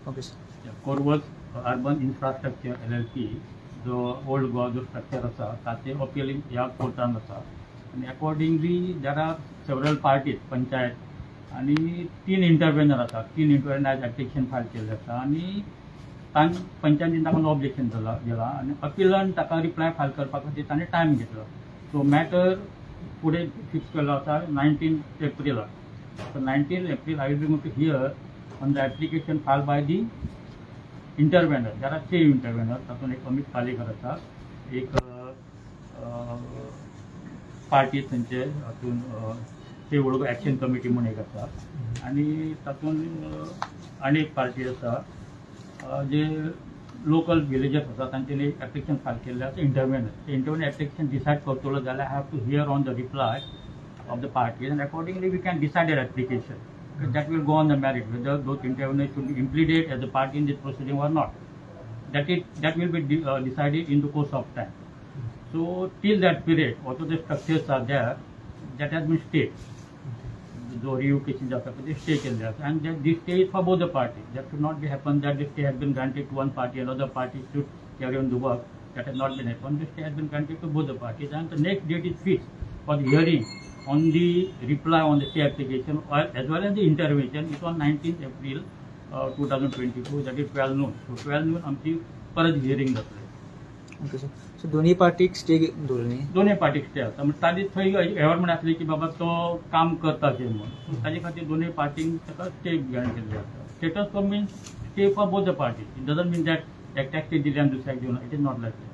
Okay sir. कोरवस urban infrastructure LLP जो old Goa जो structure आसा ताचे अपील ह्या कोर्टान आसा आनी accordingly there are several parties panchayat आनी 3 इंटरव्हेनर आसा 3 इंटरव्हेनर एप्लिकेशन फायल केल्लें आसा आनी पंचायतीन ताका ऑब्जेक्शन दिला आनी अपीलान ताका रिप्लाय फायल करपा खातीर ताणें टायम घेतलो. सो मॅटर फुडें फिक्स केल्लो आसा 19 एप्रिलाक. So 19 April I will be going to hear on the application filed by the intervener. There are 3 interveners. तातूंत एक अमित पालेकर आसा, एक पार्टी थंयचे हातूंत ते वळख एक्शन कमिटी म्हणून एक आसा आनी तातूंत आनी एक पार्टी आसा जे लोकल विलेजर्स आसा तांच्यांनी एप्लिकेशन फायल केल्लें आसा इंटरवेनर. ते इंटरवेनर एप्लिकेशन डिसायड करतलो जाल्यार I have to hear on the reply of the parties and accordingly we can decide their application. That will go on the merit whether those interveners should be implicated as a party in this proceeding or not. That will be decided in the course of time. So till that period what the structures are there that has been stayed. The revocation of the stay and this stay is for both the parties. That should not be happen that the stay has been granted to one party, another party should carry on the work. That has not been happened. The stay has been granted to both the parties and the next date is fixed for the hearing on the reply on the stay application as well as the intervention. It was 19th April 2022, that is 12 noon. So 12 noon आमची परत hearing जातली. Okay sir. So दोन्ही पार्टीक stay दवरली. दोनूय पार्टीक stay आसा म्हणजे ताजी थंय एवॉर्डमेंट आसली की बाबा तो काम करता अशें म्हणून. सो ताजे खातीर दोनूय पार्टींक ताका स्टे ग्रांट केल्ले आसा. Status for means stay for both the parties. It doesn't mean that एकट्याक स्टे दिली आनी दुसऱ्याक दिवना. It is not like that.